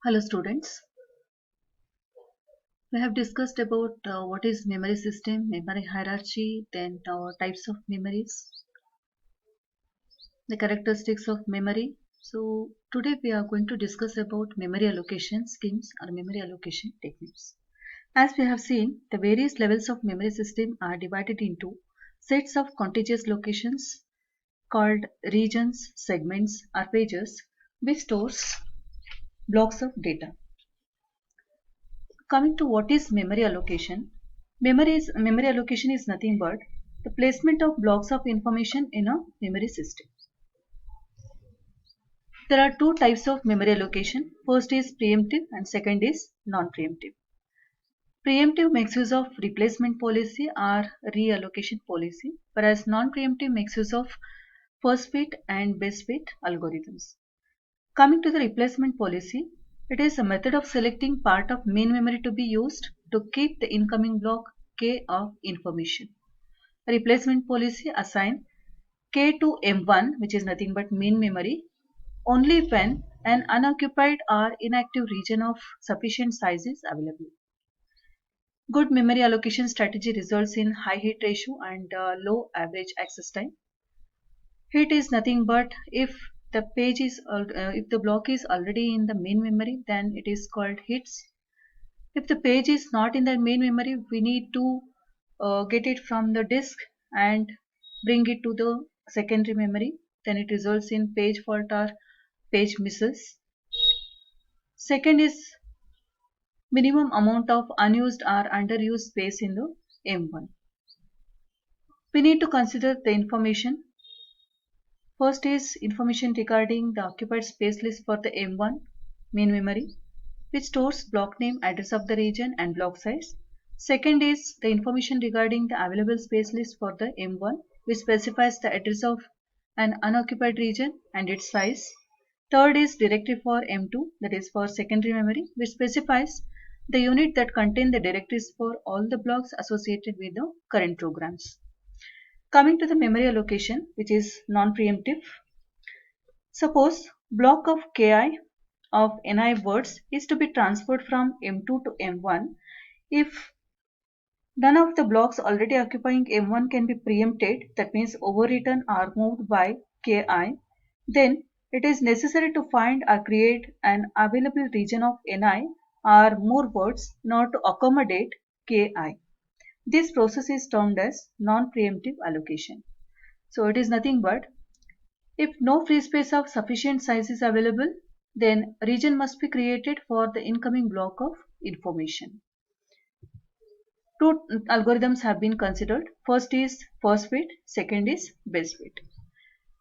Hello students, we have discussed about what is memory system, memory hierarchy, then types of memories, the characteristics of memory. So today we are going to discuss about memory allocation schemes or memory allocation techniques. As we have seen, the various levels of memory system are divided into sets of contiguous locations called regions, segments or pages which stores blocks of data. Coming to what is memory allocation, memory allocation is nothing but the placement of blocks of information in a memory system. There are two types of memory allocation. First is preemptive and second is non-preemptive. Preemptive makes use of replacement policy or reallocation policy, whereas non-preemptive makes use of first fit and best fit algorithms. Coming to the replacement policy, it is a method of selecting part of main memory to be used to keep the incoming block K of information. A replacement policy assign K to M1, which is nothing but main memory, only when an unoccupied or inactive region of sufficient size is available. Good memory allocation strategy results in high hit ratio and low average access time. Hit is nothing but if the block is already in the main memory, then it is called hits. If the page is not in the main memory, we need to get it from the disk and bring it to the secondary memory. Then it results in page fault or page misses. Second is minimum amount of unused or underused space in the M1. We need to consider the information. First is information regarding the occupied space list for the M1 main memory, which stores block name, address of the region and block size. Second is the information regarding the available space list for the M1, which specifies the address of an unoccupied region and its size. Third is directory for M2, that is for secondary memory, which specifies the unit that contain the directories for all the blocks associated with the current programs. Coming to the memory allocation, which is non-preemptive. Suppose block of Ki of Ni words is to be transferred from M2 to M1 if none of the blocks already occupying M1 can be preempted, that means overwritten or moved by Ki, then it is necessary to find or create an available region of Ni or more words in order to accommodate Ki. This process is termed as non-preemptive allocation. So it is nothing but if no free space of sufficient size is available, then a region must be created for the incoming block of information. Two algorithms have been considered. First is first fit, second is best fit.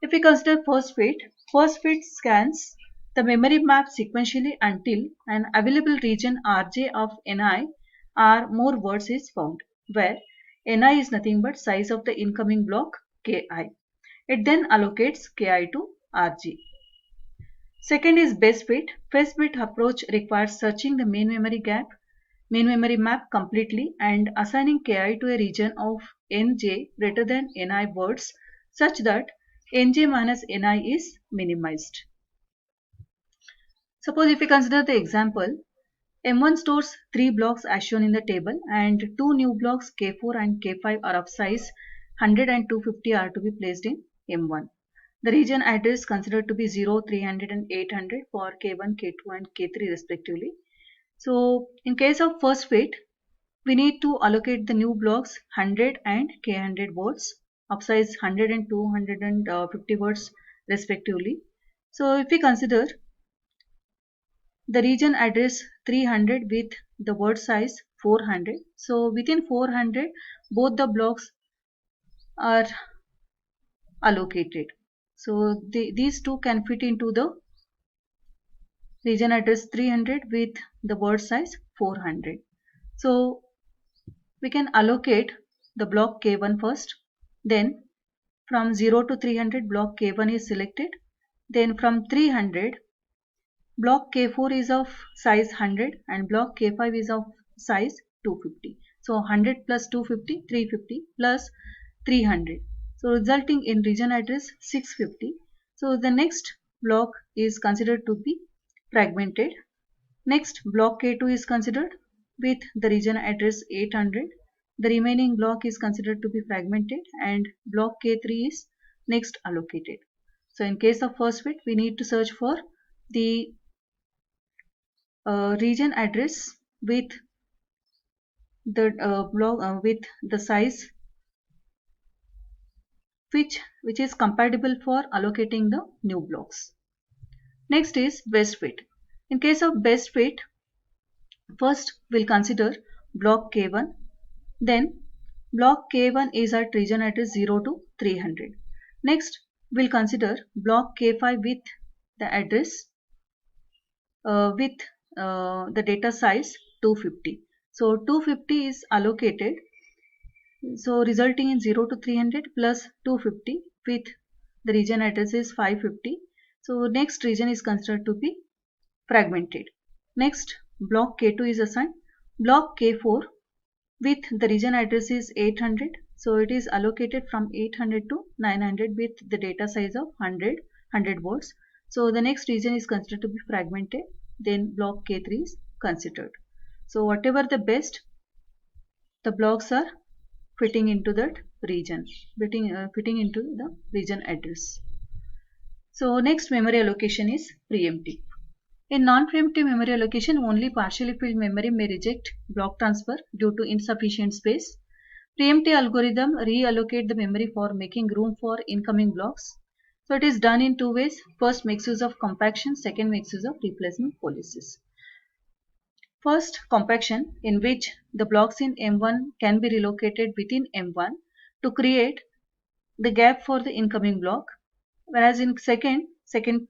If we consider first fit scans the memory map sequentially until an available region Rj of Ni or more words is found, where Ni is nothing but size of the incoming block Ki. It then allocates Ki to Rg. Second is best fit. Best fit approach requires searching the main memory map completely and assigning Ki to a region of Nj greater than Ni words such that Nj minus Ni is minimized. Suppose if we consider the example, M1 stores 3 blocks as shown in the table and 2 new blocks K4 and K5 are of size 100 and 250 are to be placed in M1. The region address considered to be 0, 300 and 800 for K1, K2 and K3 respectively. So in case of first fit, we need to allocate the new blocks 100 and K100 words of size 100 and 250 words respectively. So if we consider the region address 300 with the word size 400. So within 400, both the blocks are allocated. So these two can fit into the region address 300 with the word size 400. So we can allocate the block K1 first. Then from 0 to 300 block K1 is selected. Then from 300 block K4 is of size 100 and block K5 is of size 250. So 100 plus 250, 350 plus 300. So resulting in region address 650. So the next block is considered to be fragmented. Next, block K2 is considered with the region address 800. The remaining block is considered to be fragmented and block K3 is next allocated. So in case of first bit, we need to search for the region address with the block with the size which is compatible for allocating the new blocks. Next is best fit. In case of best fit, first we'll consider block K1. Then block K1 is at region address 0 to 300. Next we'll consider block K5 with the address with the data size 250. So 250 is allocated, so resulting in 0 to 300 plus 250 with the region address is 550. So next region is considered to be fragmented. Next block K2 is assigned. Block K4 with the region address is 800. So it is allocated from 800 to 900 with the data size of 100 words. So the next region is considered to be fragmented. Then block K3 is considered. So whatever the best, the blocks are fitting into that region, fitting into the region address. So next memory allocation is preemptive. In non-preemptive memory allocation, only partially filled memory may reject block transfer due to insufficient space. Preemptive algorithm reallocate the memory for making room for incoming blocks. So it is done in two ways. First makes use of compaction, second makes use of replacement policies. First, compaction, in which the blocks in M1 can be relocated within M1 to create the gap for the incoming block, whereas in second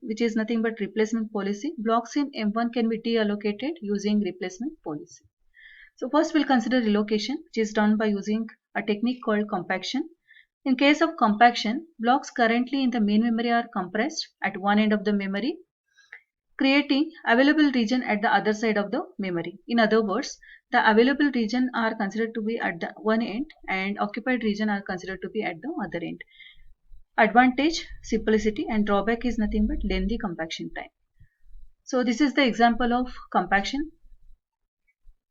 which is nothing but replacement policy, blocks in M1 can be deallocated using replacement policy. So first we'll consider relocation, which is done by using a technique called compaction. In case of compaction, blocks currently in the main memory are compressed at one end of the memory, creating available region at the other side of the memory. In other words, the available region are considered to be at the one end and occupied region are considered to be at the other end. Advantage, simplicity, and drawback is nothing but lengthy compaction time. So this is the example of compaction.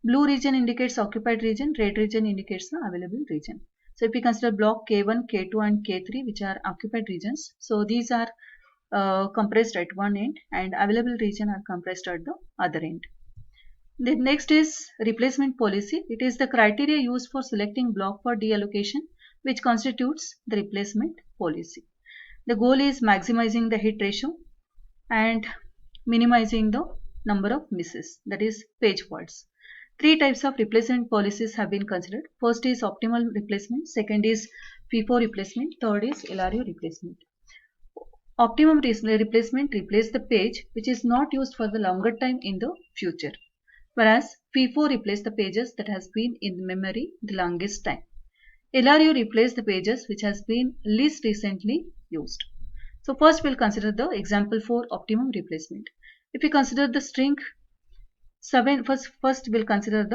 Blue region indicates occupied region, red region indicates the available region. So if we consider block K1, K2 and K3 which are occupied regions, so these are compressed at one end and available region are compressed at the other end. The next is replacement policy. It is the criteria used for selecting block for deallocation which constitutes the replacement policy. The goal is maximizing the hit ratio and minimizing the number of misses, that is page faults. Three types of replacement policies have been considered. First is optimal replacement, second is FIFO replacement, third is LRU replacement. Optimum replacement replaces the page which is not used for the longer time in the future, whereas FIFO replaces the pages that has been in the memory the longest time. LRU replaces the pages which has been least recently used. So first we'll consider the example for optimum replacement. If we consider the string 7, first we'll consider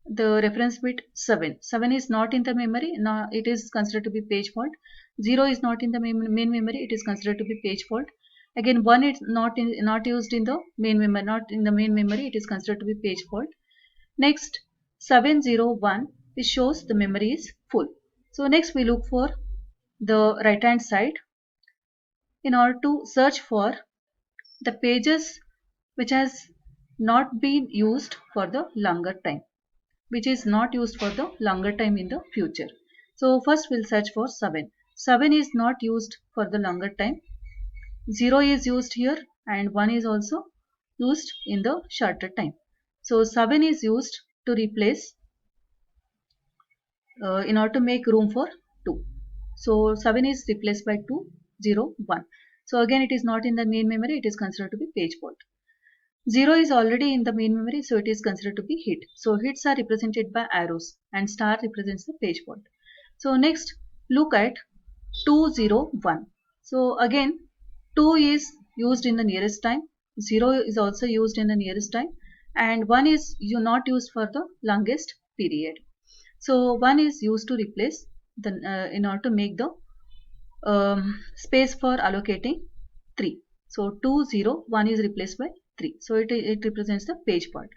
the reference bit 7. 7 is not in the memory, now it is considered to be page fault. 0 is not in the main memory, it is considered to be page fault. Again 1 is not used in the main memory, it is considered to be page fault. Next 701, it shows the memory is full. So next we look for the right hand side in order to search for the pages which has not been used for the longer time, which is not used for the longer time in the future. So first we'll search for 7. 7 is not used for the longer time. 0 is used here and 1 is also used in the shorter time. So 7 is used to replace in order to make room for 2. So 7 is replaced by 2, 0, 1. So again it is not in the main memory, it is considered to be page fault. 0 is already in the main memory, so it is considered to be hit. So hits are represented by arrows and star represents the page fault. So next look at 201. So again 2 is used in the nearest time, 0 is also used in the nearest time, and 1 is not used for the longest period. So 1 is used to replace the in order to make the space for allocating 3. So 201 is replaced by 3. So it represents the page fault.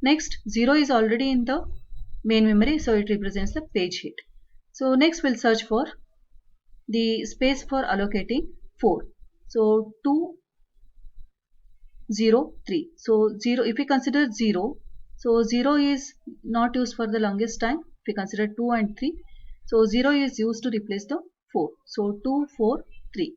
Next, 0 is already in the main memory, so it represents the page hit. So next we'll search for the space for allocating 4. So 2, 0, 3. So 0, if we consider 0, so 0 is not used for the longest time. If we consider 2 and 3, so 0 is used to replace the 4. So 2, 4, 3.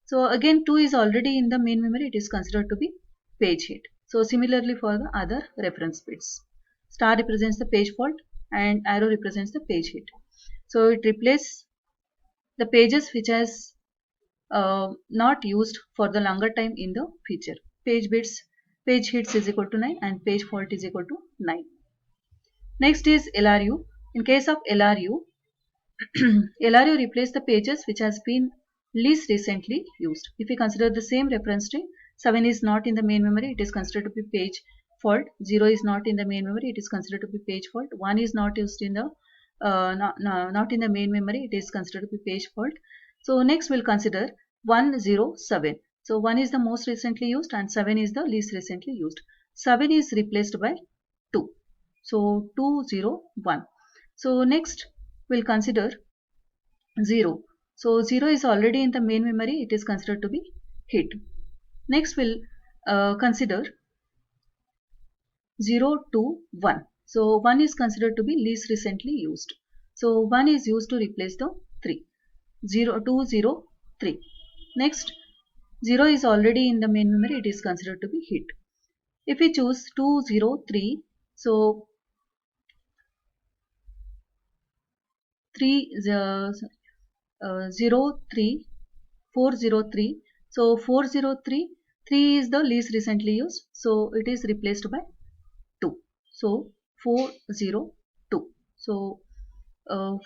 So again 2 is already in the main memory, it is considered to be page hit. So similarly for the other reference bits. Star represents the page fault and arrow represents the page hit. So it replaces the pages which has not used for the longer time in the future. Page hits is equal to 9 and page fault is equal to 9. Next is LRU. In case of LRU, LRU replaces the pages which has been least recently used. If we consider the same reference string, 7 is not in the main memory, it is considered to be page fault. 0 is not in the main memory, it is considered to be page fault. 1 is not used in the not in the main memory, it is considered to be page fault. So next we'll consider 107. So 1 is the most recently used and 7 is the least recently used. 7 is replaced by 2. So 201. So next we'll consider 0. So 0 is already in the main memory, it is considered to be hit. Next we'll consider 0 to 1. So 1 is considered to be least recently used. So 1 is used to replace the 3. 0, 2, 0, 3. Next 0 is already in the main memory, it is considered to be hit. If we choose 2, 0, 3, so 3, 0, 3, 403. So 403, 3 is the least recently used. So it is replaced by 2. So 402. So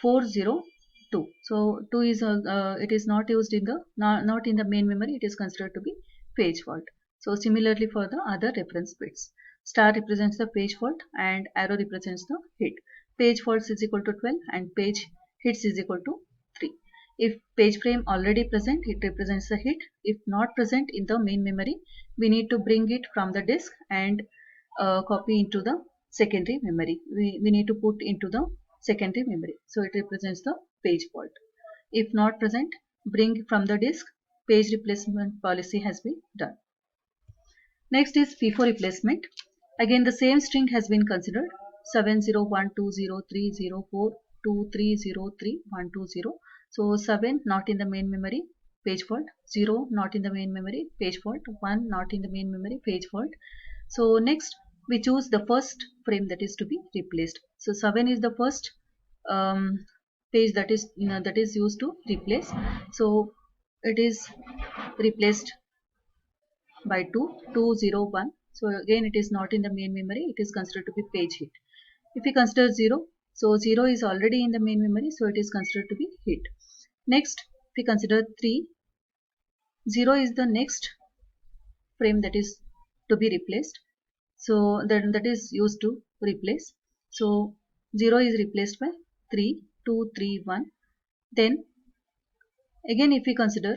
402. So 2 is it is not used in the not in the main memory. It is considered to be page fault. So similarly for the other reference bits, star represents the page fault and arrow represents the hit. Page faults is equal to 12 and page hits is equal to 3. If page frame already present, it represents the hit. If not present in the main memory, we need to bring it from the disk and copy into the secondary memory. We need to put into the secondary memory. So it represents the page fault. If not present, bring from the disk. Page replacement policy has been done. Next is FIFO replacement. Again the same string has been considered. 701203042303 So 7 not in the main memory, page fault. 0 not in the main memory, page fault. 1 not in the main memory, page fault. So next we choose the first frame that is to be replaced. So 7 is the first page that is used to replace. So it is replaced by 201. So again it is not in the main memory, it is considered to be page hit. If we consider 0, so 0 is already in the main memory, so it is considered to be hit. Next if we consider 3, 0 is the next frame that is to be replaced. So that is used to replace. So 0 is replaced by 3, 2, 3, 1. Then again if we consider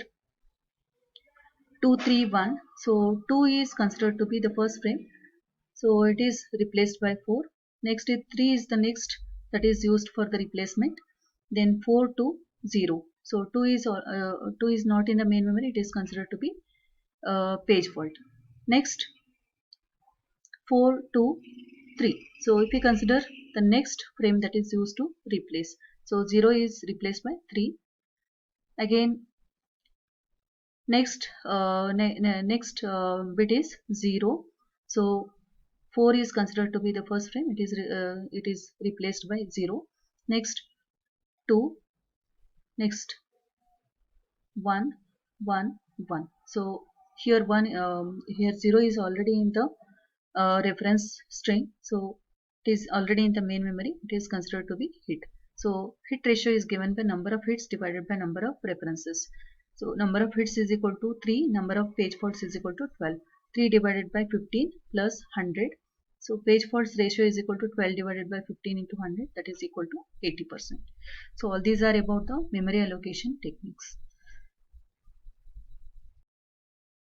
2, 3, 1. So 2 is considered to be the first frame. So it is replaced by 4. Next 3 is the next that is used for the replacement. Then 4 to 0. So 2 is not in the main memory. It is considered to be page fault. Next 4 to 3. So if we consider the next frame that is used to replace. So 0 is replaced by 3. Again next bit is 0. So 4 is considered to be the first frame. It is replaced by 0. Next 2. Next 1, 1, 1. So here 0 is already in the reference string. So it is already in the main memory. It is considered to be hit. So hit ratio is given by number of hits divided by number of references. So number of hits is equal to 3, number of page faults is equal to 12. 3 divided by 15 plus 100. So page faults ratio is equal to 12 divided by 15 into 100, that is equal to 80%. So all these are about the memory allocation techniques.